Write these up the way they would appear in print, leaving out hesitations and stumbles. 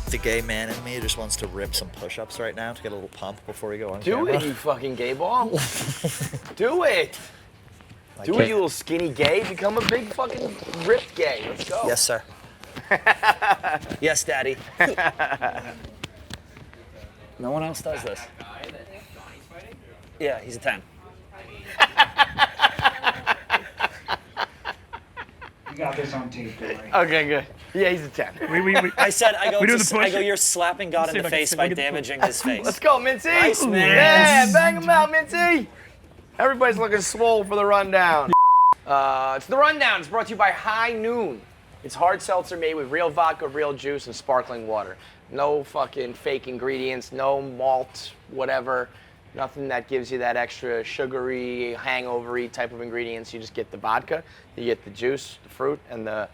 The gay man in me just wants to rip some push-ups right now to get a little pump before we go on Do camera. it, you fucking gay ball. Do it. Do it, you little skinny gay. Become a big fucking ripped gay. Let's go. Yes, sir. Yes, Daddy. No one else does this. Yeah, he's a 10. You got this on tape, don't worry. Okay, good. Yeah, he's a 10. I go, you're slapping God in the face by damaging his face. Let's go, Mintzy. Nice, man. Yeah, bang him out, Mintzy. Everybody's looking swole for the rundown. It's the rundown. It's brought to you by High Noon. It's hard seltzer made with real vodka, real juice, and sparkling water. No fucking fake ingredients, no malt, whatever. Nothing that gives you that extra sugary, hangover-y type of ingredients. You just get the vodka, you get the juice, the fruit, and the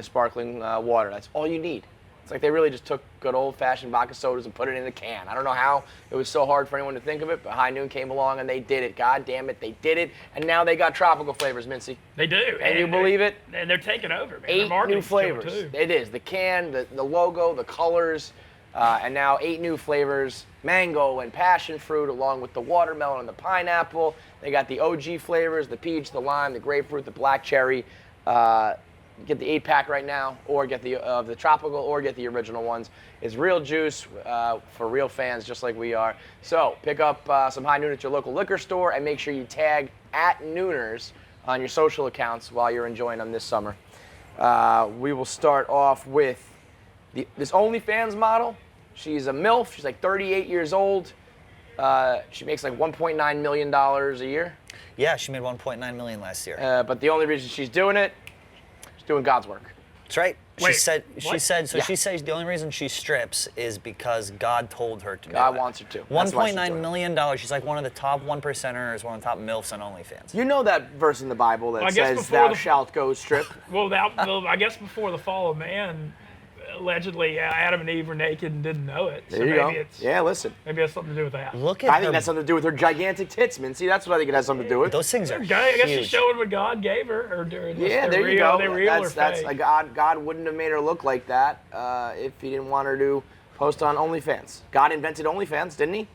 sparkling water. That's all you need. It's like they really just took good old-fashioned vodka sodas and put it in a can. I don't know how it was so hard for anyone to think of it, but High Noon came along and they did it. God damn it, they did it. And now they got tropical flavors, Mintzy. They do. And you believe it? And they're taking over, man. 8 new flavors. It is. The can, the logo, the colors, and now 8 new flavors. Mango and passion fruit along with the watermelon and the pineapple. They got the OG flavors, the peach, the lime, the grapefruit, the black cherry. Get the 8-pack right now, or get the tropical, or get the original ones. It's real juice for real fans, just like we are. So pick up some High Noon at your local liquor store, and make sure you tag @Nooners on your social accounts while you're enjoying them this summer. We will start off with this OnlyFans model. She's a Milf. She's like 38 years old. She makes like $1.9 million a year. Yeah, she made $1.9 million last year. But the only reason she's doing it, she's doing God's work. That's right. Wait, She said Yeah. she says the only reason she strips is because God told her to do it. God wants her to. That's why she's doing $1.9 it. million. She's like one of the top 1%ers, one of the top MILFs on OnlyFans. You know that verse in the Bible that I guess says, before "Thou the- shalt go strip." Well, I guess before the fall of man, allegedly Adam and Eve were naked and didn't know it. There you go. Yeah, listen. Maybe it has something to do with that. Look at I think her. that's something to do with her gigantic tits, man. See, that's what I think it has something to do with. Those things are I guess huge. she's showing what God gave her. Or Yeah, there you go. They're real or That's fake. like God wouldn't have made her look like that if he didn't want her to post on OnlyFans. God invented OnlyFans, didn't he?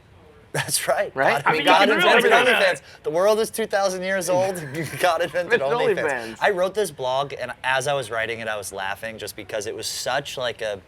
That's right. Right? God, I mean, God you can invented really do OnlyFans. that. The world is 2,000 years old. God invented Invented OnlyFans. OnlyFans. I wrote this blog, and as I was writing it, I was laughing just because it was such like a,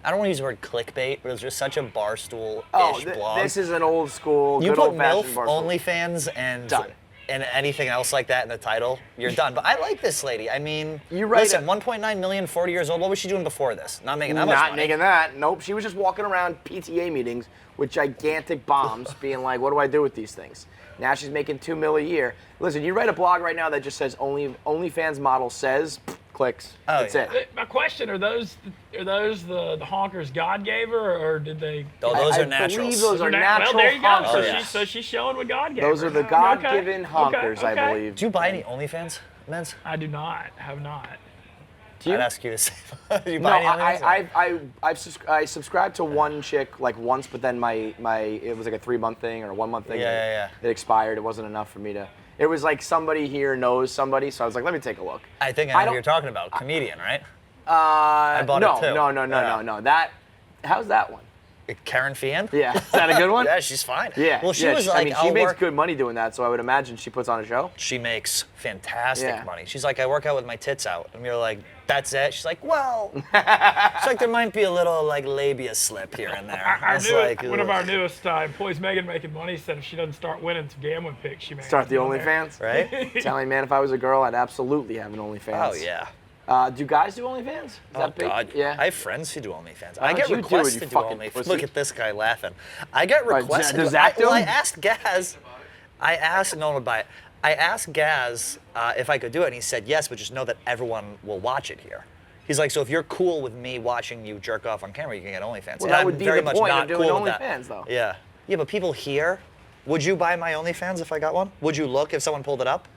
I don't want to use the word clickbait, but it was just such a Barstool-ish blog. This is an old school, You good put old-fashioned MILF, Barstool. OnlyFans, and Done. and anything else like that in the title, you're done. But I like this lady. I mean, You're right. listen, 1.9 million, 40 years old. What was she doing before this? Not making that much Not money. making that. Nope. She was just walking around PTA meetings with gigantic bombs, being like, "What do I do with these things?" Now she's making $2 million a year. Listen, you write a blog right now that just says OnlyFans model says, clicks. Oh, That's yeah. it. My question: Are those the honkers God gave her, or did they? Oh, those I are naturals. believe those are natural Well, there you go. honkers. So, Oh, yeah. so she's showing what God gave Those her. are the Okay. God-given honkers, Okay. I believe. Do you buy any OnlyFans, Mintz? I do not. Have not. Do you? I'd ask you to say. Do you No, buy any OnlyFans? I subscribed to one chick like once, but then my it was like a 3-month thing or a 1-month thing. Yeah. It expired. It wasn't enough for me to. It was like somebody here knows somebody, so I was like, let me take a look. I think I I know who don't- you're talking about. Comedian, right? I bought it too. No. Yeah. That. How's that one? Karen Fian? Yeah, is that a good one? Yeah, she's fine. Yeah. Well, she yeah, was like, I mean, she I'll makes work. good money doing that, so I would imagine she puts on a show. She makes fantastic Yeah. money. She's like, I work out with my tits out. And we were like, that's it? She's like, well. She's like, there might be a little like labia slip here and there. I was like, One of ugh. our newest employees, Megan, making money, said if she doesn't start winning some gambling picks, she may Start the have to go there. OnlyFans. Right? Telling me, man, if I was a girl, I'd absolutely have an OnlyFans. Oh, yeah. Do guys do OnlyFans? Is Oh, that big? God. Yeah. I have friends who do OnlyFans. Why I get don't you do it, requests you to do fucking OnlyFans. pussy? Look at this guy laughing. I get Right, requests. does Zach do I them? asked Gaz. No one would buy it. I asked Gaz if I could do it, and he said yes, but just know that everyone will watch it here. He's like, so if you're cool with me watching you jerk off on camera, you can get OnlyFans. Well, And that I'm would be very the much point of not doing cool with that. OnlyFans, though. Yeah. Yeah, but people here, would you buy my OnlyFans if I got one? Would you look if someone pulled it up?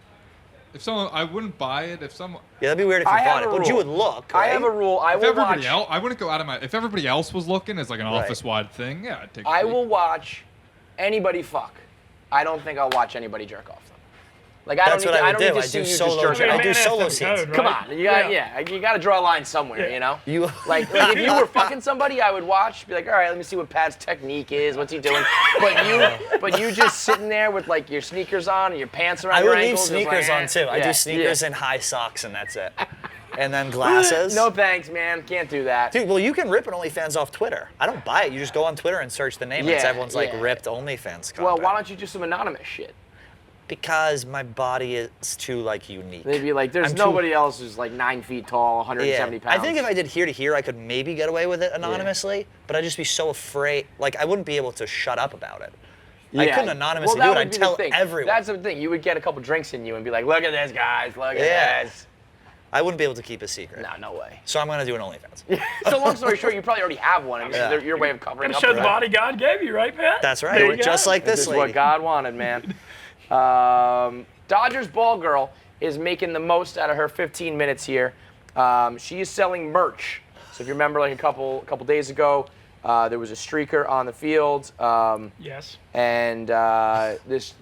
If someone, I wouldn't buy it. If someone, Yeah, that'd be weird if you I have bought it, a but you rule. would look, I right? have a rule. I if will everybody watch. else, I wouldn't go out of my. If everybody else was looking as like an Right. office-wide thing, yeah, I'd take. a I peek. will watch anybody fuck. I don't think I'll watch anybody jerk off, though. Like I That's don't what need, I would don't do. need I to see do you just solo. jerk it I off. do Man, solo that's the scenes. code, Come right? on, you got to draw a line somewhere, you know? You- like if you were fucking somebody, I would watch, be like, all right, let me see what Pat's technique is, what's he doing? But you just sitting there with like your sneakers on and your pants around I your would leave ankles. just sneakers like, on too. I yeah, do sneakers yeah. and high socks, and that's it. And then glasses. No thanks, man. Can't do that. Dude, well, you can rip an OnlyFans off Twitter. I don't buy it. You just go on Twitter and search the name. and Yeah, everyone's like yeah. ripped OnlyFans. Well, content. why don't you do some anonymous shit? Because my body is too like unique. They'd be like, there's I'm too- nobody else who's like 9 feet tall, 170 pounds. I think if I did here to here, I could maybe get away with it anonymously, but I'd just be so afraid. Like, I wouldn't be able to shut up about it. I couldn't anonymously well, do it. that I'd would be tell the thing. everyone. That's the thing. You would get a couple drinks in you and be like, look at this, guys. Look Yeah. at this. I wouldn't be able to keep a secret. No way. So I'm going to do an OnlyFans. So long story short, you probably already have one. I mean, Yeah. your way of covering Gotta up. show for the it. body God gave you, right, Pat? That's There you right. Just go. like This this is lady. what God wanted, man. Dodgers ball girl is making the most out of her 15 minutes here. She is selling merch. So if you remember, like a couple days ago, there was a streaker on the field. Yes. And this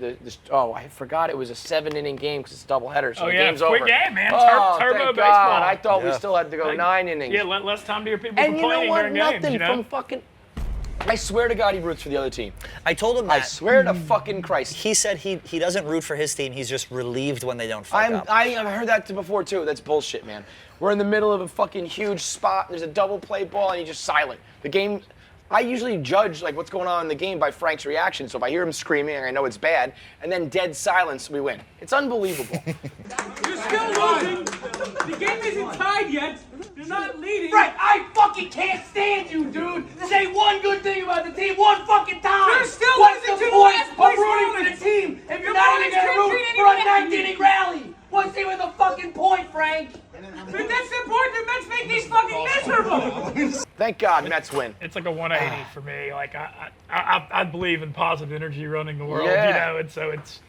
I forgot it was a 7-inning game because it's a doubleheader. So Oh, the yeah, game's quick over. game, man. Oh, Turbo thank baseball. God. I thought we Yeah. still had to go 9 innings. Yeah, less time to hear people and you know complaining what? during Nothing games, you know? from fucking. I swear to God, he roots for the other team. I told him I that. swear to fucking Christ. He said he doesn't root for his team. He's just relieved when they don't fuck up. I've heard that before too. That's bullshit, man. We're in the middle of a fucking huge spot. There's a double play ball, and you're just silent. The game. I usually judge like what's going on in the game by Frank's reaction. So if I hear him screaming, I know it's bad, and then dead silence, we win. It's unbelievable. You're still losing. The game isn't tied yet. You're not leading. Frank, I fucking can't stand you, dude. Say one good thing about the team one fucking time. You're still What's losing the to point last of place rooting for Rollins. the team if you're Your not even Rollins gonna can't root treat for a anyone 9th-inning rally? What's even the fucking point, Frank? But that's the point. The Mets make these fucking miserable. Thank God, Mets win. It's like a 180 for me. Like I believe in positive energy running the world, Yeah. you know, and so it's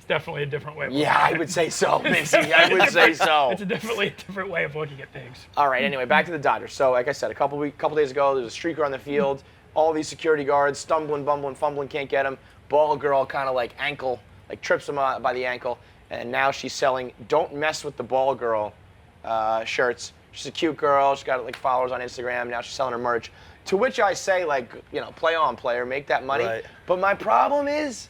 definitely a different way of looking Yeah, at I it. would say so, Mintzy. I would say so. It's definitely a different way of looking at things. All right, anyway, back to the Dodgers. So, like I said, a couple days ago, there's a streaker on the field. All these security guards stumbling, bumbling, fumbling, can't get him. Ball girl kind of like trips him by the ankle. And now she's selling "Don't Mess with the Ball Girl" shirts. She's a cute girl. She's got like followers on Instagram. Now she's selling her merch. To which I say, like, you know, play on, player, make that money. Right. But my problem is,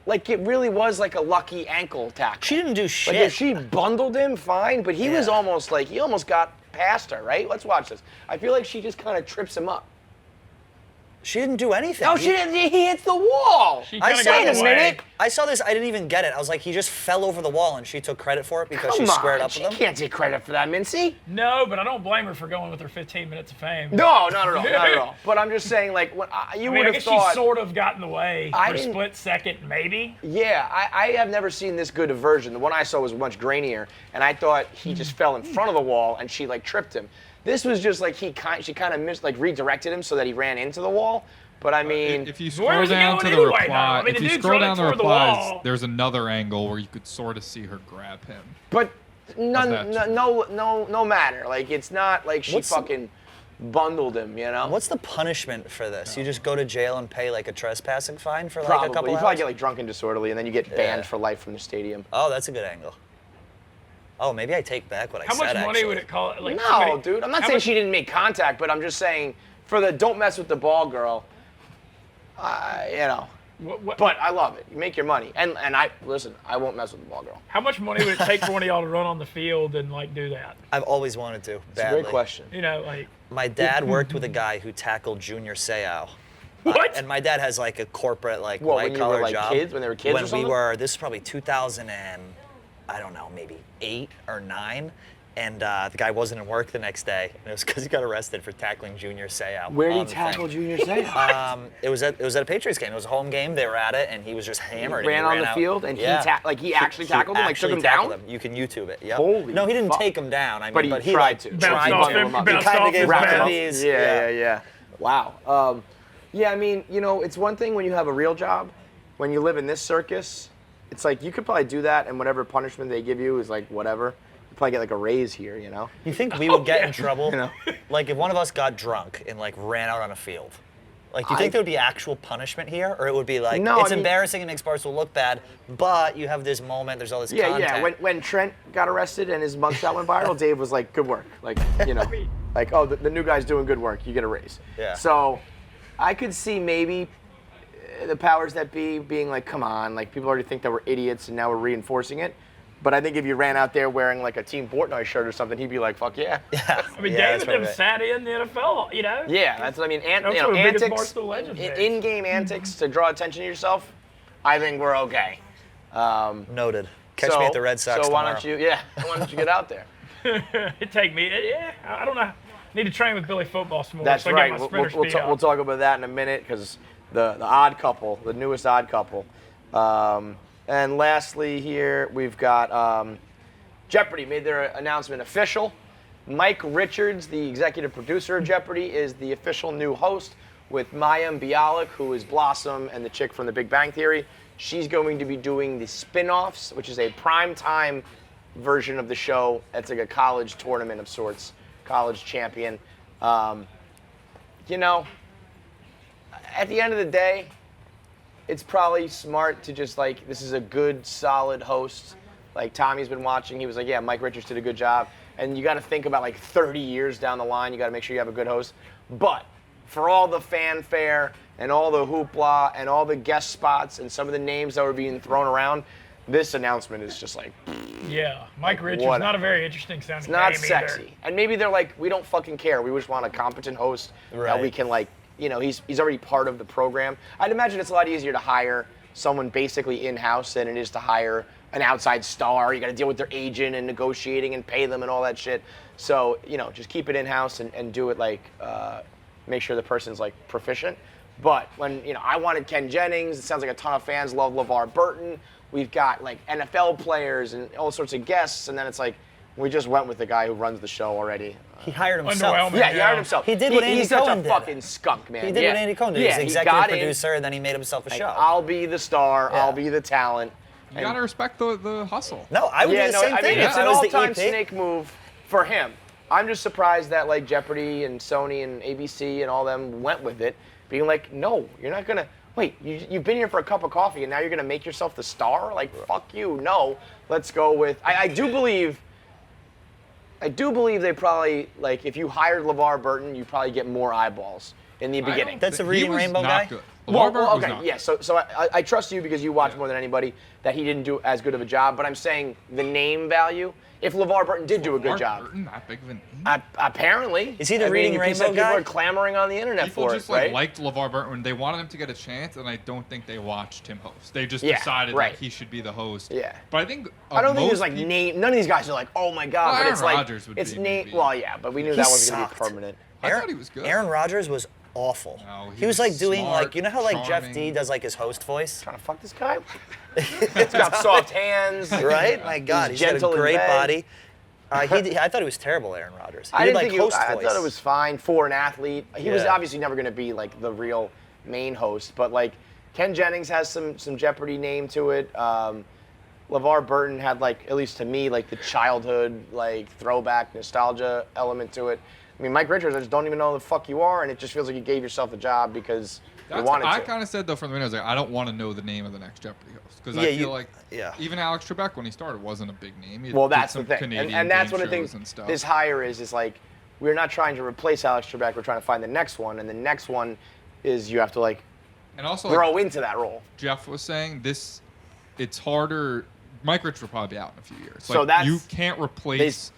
like, it really was like a lucky ankle tackle. She didn't do shit. Like if she bundled him, fine, but he was Yeah. almost like, he almost got past her, right? Let's watch this. I feel like she just kind of trips him up. She didn't do anything. No, she didn't. He hits the wall. She I kinda saw got this away. minute. I saw this. I didn't even get it. I was like, he just fell over the wall, and she took credit for it because Come she squared on, up she with him. can't take credit for that, Mintzy. No, but I don't blame her for going with her 15 minutes of fame. No, not at all, not at all. But I'm just saying, like, when you I mean, would I have guess thought. she sort of got in the way I for a didn't- split second, maybe. Yeah, I have never seen this good a version. The one I saw was much grainier, and I thought he just fell in front of the wall and she like tripped him. This was just like she kind of redirected him so that he ran into the wall. But I mean, If you Where scroll was he down to going the anyway, though? reply, I mean, if the you dude's scroll running down the toward the replies, wall. there's another angle where you could sort of see her grab him. but that? no matter. Like it's not like she What's the- fucking bundled him, you know? What's the punishment for this? You just go to jail and pay like a trespassing fine for like Probably. a couple You hours? probably get like drunk and disorderly, and then you get banned Yeah. for life from the stadium. Oh, that's a good angle. Oh, maybe I take back what I How said. much money actually. would it cost? Like, No, somebody- dude. I'm not how saying much- she didn't make contact, but I'm just saying for the don't mess with the ball girl. You know. what- But I love it. You make your money, and I listen. I won't mess with the ball girl. How much money would it take for one of y'all to run on the field and like do that? I've always wanted to. It's a Badly. great question. You know, like My dad worked with a guy who tackled Junior Seau. what? And my dad has like a corporate like What, white when you were, collar like, job. kids? When they were kids or When we something? were, this is probably 2000 and I don't know, maybe 8 or 9. And the guy wasn't in work the next day. And it was because he got arrested for tackling Junior Seau. Where did he on the tackle thing. Junior Seau? It was at a Patriots game. It was a home game. They were at it, and he was just hammered. ran and on ran the out. field, and Yeah. he actually tackled him, like took actually him tackled down. him. You can YouTube it. Yep. Holy no, he didn't fuck. take him down. I mean, But he he tried like, to. Bounced tried off to. him, him up. He bounced kind off of gave his him one back. of these. Yeah. Wow. Yeah, I mean, you know, it's one thing when you have a real job. When you live in this circus, it's like you could probably do that, and whatever punishment they give you is like whatever. You probably get like a raise here, you know? You think we would get in trouble? You know? Like if one of us got drunk and like ran out on a field, Like, do you think there would be actual punishment here, or it would be like, No, it's I mean- embarrassing, it makes Barstool look bad, but you have this moment, there's all this Yeah, content. When Trent got arrested and his mugshot went viral, Dave was like, "Good work." Like, you know, like, "Oh, the new guy's doing good work. You get a raise." Yeah. So, I could see maybe the powers that be being like, "Come on!" Like, people already think that we're idiots, and now we're reinforcing it. But I think if you ran out there wearing like a Team Portnoy shirt or something, he'd be like, "Fuck yeah." Yeah. I mean, Yeah, David that's them right. sat in the NFL, you know? Yeah, that's what I mean. That's You know, where the biggest antics, Barstool legend is. in-game antics to draw attention to yourself. I think we're okay. Noted. Catch me at the Red Sox So why tomorrow. don't you get out there? It'd take me, yeah, I don't know. Need to train with Billy Football some more. That's so I right. get my We'll sprinter speed we'll up. talk about that in a minute because the odd couple, the newest odd couple. And lastly here, we've got Jeopardy made their announcement official. Mike Richards, the executive producer of Jeopardy, is the official new host with Mayim Bialik, who is Blossom and the chick from The Big Bang Theory. She's going to be doing the spin-offs, which is a primetime version of the show. It's like a college tournament of sorts, college champion. You know, at the end of the day, it's probably smart to just like, this is a good, solid host. Like Tommy's been watching, he was like, yeah, Mike Richards did a good job. And you got to think about like 30 years down the line, you got to make sure you have a good host. But for all the fanfare and all the hoopla and all the guest spots and some of the names that were being thrown around, this announcement is just like, Yeah, Mike Richards, whatever. not a very interesting sounding it's not name sexy. either. And maybe they're like, we don't fucking care. We just want a competent host that Right. we can like, you know, he's already part of the program. I'd imagine it's a lot easier to hire someone basically in-house than it is to hire an outside star. You got to deal with their agent and negotiating and pay them and all that shit. So, you know, just keep it in-house and do it like, make sure the person's like proficient. But when, you know, I wanted Ken Jennings, it sounds like a ton of fans love LeVar Burton. We've got like NFL players and all sorts of guests, and then it's like, we just went with the guy who runs the show already. He hired himself. Underwhelming. Yeah, he hired himself. He did what Andy He's such Cohen a did. fucking skunk, man. He did yeah. what Andy Cohen did. Yeah, He's the he executive got in, producer, and then he made himself a like, show. I'll be the star. Yeah. I'll be the talent. You gotta respect the hustle. No, I would do the same I thing mean, if it's I an was all-time the EP. snake move for him. I'm just surprised that like Jeopardy and Sony and ABC and all them went with it, being like, no, you're not gonna. Wait, you've been here for a cup of coffee and now you're gonna make yourself the star? Like, fuck you. No, let's go with. I do believe they probably like if you hired LeVar Burton, you probably get more eyeballs in the beginning. That's a He Reading was Rainbow not guy? good. Well, LeVar Burton was okay, not yeah. good. So I trust you because you watch more than anybody. That he didn't do as good of a job, but I'm saying the name value. If LeVar Burton did do a good LeVar job, Burton, that big of a name? apparently. Is he the I mean, Reading you Rainbow said guy? People are clamoring on the internet People for just it, right? liked LeVar Burton when they wanted him to get a chance, and I don't think they watched him host. They just Yeah, decided right. that he should be the host. Yeah. But I think I don't think there's most like people- name. None of these guys are like, oh my god. Well, but Aaron it's like Rodgers would it's be name. maybe. Well, yeah, but we knew He that wasn't gonna be sucked. permanent. I thought he was good. Aaron Rodgers was awful. No, he was like doing smart, like, you know how like Jeff D charming. does like his host voice? Trying to fuck this guy. He's got soft hands. Right? My God, he's got gentle a in great bed. body. I thought he was terrible, Aaron Rodgers. He I did didn't like think host I voice. thought it was fine for an athlete. He was Yeah. obviously never going to be like the real main host, but like Ken Jennings has some Jeopardy name to it. LeVar Burton had like, at least to me, like the childhood like throwback nostalgia element to it. I mean, Mike Richards, I just don't even know who the fuck you are, and it just feels like you gave yourself a job because you wanted I to. kind of said though from the beginning, I was like, I don't want to know the name of the next Jeopardy host because Yeah, I feel you- like yeah. even Alex Trebek when he started wasn't a big name. He Well, did that's the some thing, Canadian and that's game what I think shows and stuff. this hire is like, we're not trying to replace Alex Trebek. We're trying to find the next one, and the next one is you have to like And also, grow like into that role. Jeff was saying, it's harder. Mike Rich will probably be out in a few years. So Like, that's- you can't replace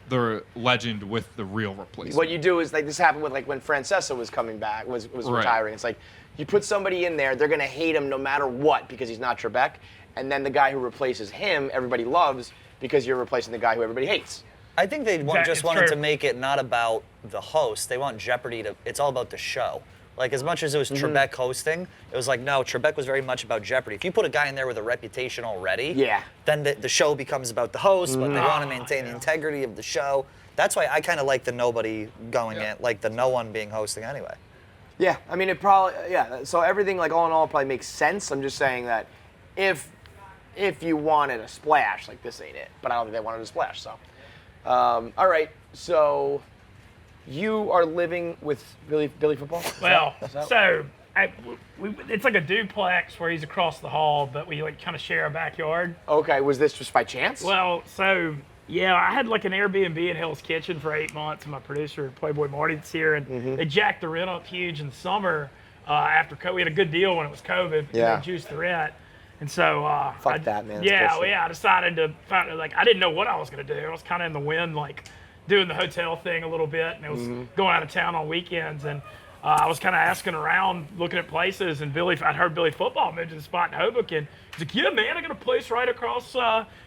the legend with the real replacement. What you do is like this happened with like when Francesa was coming back, was Right. retiring. It's like you put somebody in there, they're gonna hate him no matter what because he's not Trebek, and then the guy who replaces him, everybody loves because you're replacing the guy who everybody hates. I think they That just is wanted to true. make it not about the host. They want Jeopardy to. It's all about the show. Like as much as it was Trebek hosting, it was like no. Trebek was very much about Jeopardy. If you put a guy in there with a reputation already, Yeah. then the show becomes about the host. But they want to maintain the integrity of the show. That's why I kind of like the nobody going Yeah. in, like the no one being hosting anyway. Yeah, I mean it probably So everything like all in all probably makes sense. I'm just saying that if you wanted a splash, like this ain't it. But I don't think they wanted a splash. So all right, so you are living with Billy football? Well, Is that- so it's like a duplex where he's across the hall, but we like kind of share a backyard. Okay, was this just by chance? Well, so yeah, I had like an Airbnb in Hell's Kitchen for 8 months, and my producer Playboy Marty's here, and they jacked the rent up huge in the summer after COVID. We had a good deal when it was COVID. Yeah. They juiced the rent, and so Fuck that, man. That's Yeah, bullshit. I decided to find like I didn't know what I was gonna do. I was kind of in the wind, like doing the hotel thing a little bit, and it was going out of town on weekends, and I was kind of asking around, looking at places, and I'd heard Billy Football moved to the spot in Hoboken. He's like, yeah, man, I got a place right across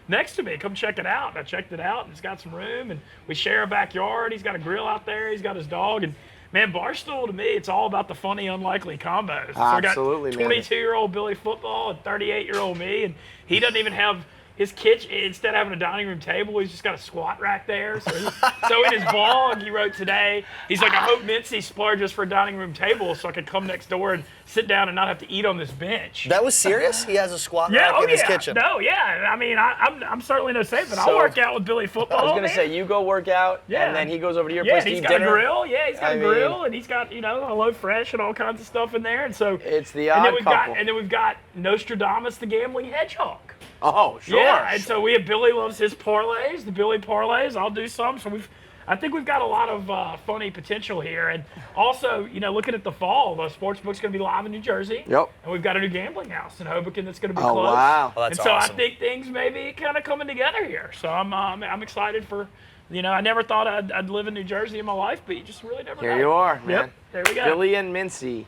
next to me. Come check it out. And I checked it out, and it's got some room, and we share a backyard. He's got a grill out there. He's got his dog, and man, Barstool to me, it's all about the funny, unlikely combos. Absolutely, so man. I got 22-year-old Billy Football and 38-year-old me, and he doesn't even have his kitchen. Instead of having a dining room table, he's just got a squat rack there. So in his blog, he wrote today, he's like, I hope Mintzy splurges for a dining room table so I could come next door and sit down and not have to eat on this bench. That was serious? He has a squat Yeah, rack in his kitchen. No, yeah. I mean, I'm certainly no safe, but I'll So, work out with Billy Football. I was gonna man. say you go work out, Yeah. and then he goes over to your Yeah, place to he's eat got dinner. a grill. Yeah, he's got I a mean, grill, and he's got a HelloFresh and all kinds of stuff in there. And so It's the and odd then we've couple. got Nostradamus the gambling hedgehog. Oh, sure. Yeah, and so Billy loves his parlays, the Billy parlays. I'll do some. So I think we've got a lot of funny potential here. And also, looking at the fall, the sports book's going to be live in New Jersey. Yep. And we've got a new gambling house in Hoboken that's going to be Oh, closed. wow. Oh, that's and so awesome. I think things may be kind of coming together here. So I'm excited for, I never thought I'd live in New Jersey in my life, but you just really never know. Here you are, man. Yep, there we go. Billy and Mintzy,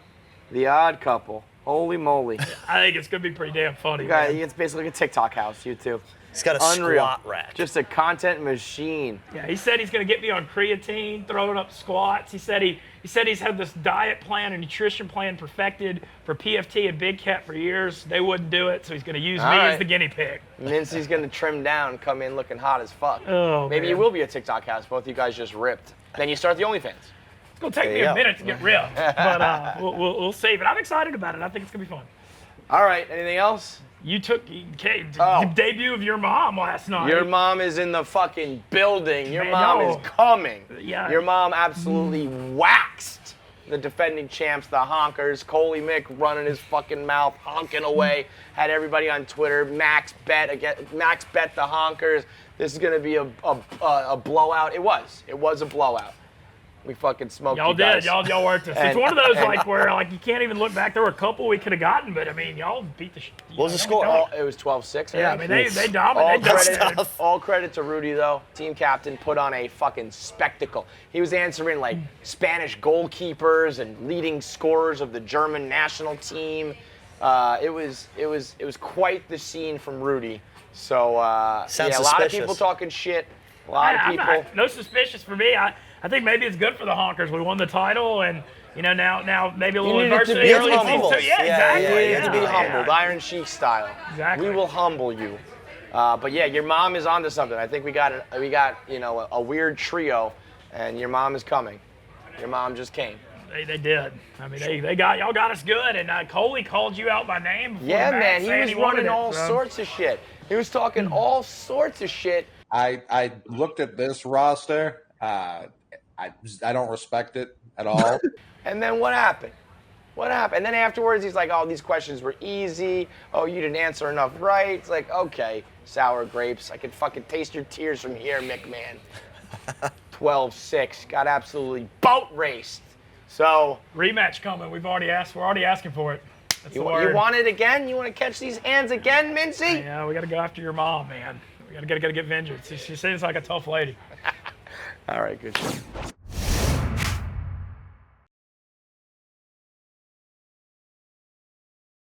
the odd couple. Holy moly. I think it's going to be pretty damn funny. Guy, man. it's basically like a TikTok house, you two. He's got a Unreal. squat rack. Just a content machine. Yeah, he said he's going to get me on creatine, throwing up squats. He said he's had this diet plan and nutrition plan perfected for PFT and Big Cat for years. They wouldn't do it, so he's going to use me All right. as the guinea pig. Mintzy's gonna trim down, come in looking hot as fuck. Oh, Maybe man. it will be a TikTok house. Both you guys just ripped. Then you start the OnlyFans. It's going to take There me you a go. minute to get ripped, but we'll see. But I'm excited about it. I think it's going to be fun. All right. Anything else? You took Oh. the debut of your mom last night. Your mom is in the fucking building. Your Man, mom no. is coming. Yeah. Your mom absolutely waxed the defending champs, the Honkers. Coley Mick running his fucking mouth, honking away. Had everybody on Twitter. Max bet the Honkers. This is gonna be a blowout. It was a blowout. We fucking smoked Y'all you guys. did. Y'all worked us. It's And- one of those where you can't even look back. There were a couple we could have gotten, but I mean, y'all beat the. What was the score? It was 12-6. Yeah, I mean they All dominated. all credit to Rudy though. Team captain put on a fucking spectacle. He was answering like Spanish goalkeepers and leading scorers of the German national team. It was quite the scene from Rudy. So Sounds a lot of suspicious. people talking shit. A lot of I'm people. not, no suspicious for me. I think maybe it's good for the Honkers. We won the title, and now maybe a little You needed to adversity be early humble. season. Yeah, Yeah, exactly. yeah, You yeah. need to be humbled, Iron Sheik style. Exactly. We will humble you. But yeah, your mom is onto something. I think we got a weird trio, and your mom is coming. Your mom just came. They did. I mean, y'all got us good, and Coley called you out by name. Before Yeah, the match, man, he saying was wanted running it, all so. sorts of shit. He was talking all sorts of shit. I looked at this roster. I don't respect it at all. And then what happened? What happened? And then afterwards, he's like, "Oh, these questions were easy. Oh, you didn't answer enough right." It's like, okay, sour grapes. I can fucking taste your tears from here, McMahon. 12-6. Got absolutely boat raced. So Rematch coming. We're already asking for it. That's you the word. want it again? You want to catch these hands again, Mintzy? Yeah, we got to go after your mom, man. We got to get vengeance. She seems like a tough lady. All right, good shit.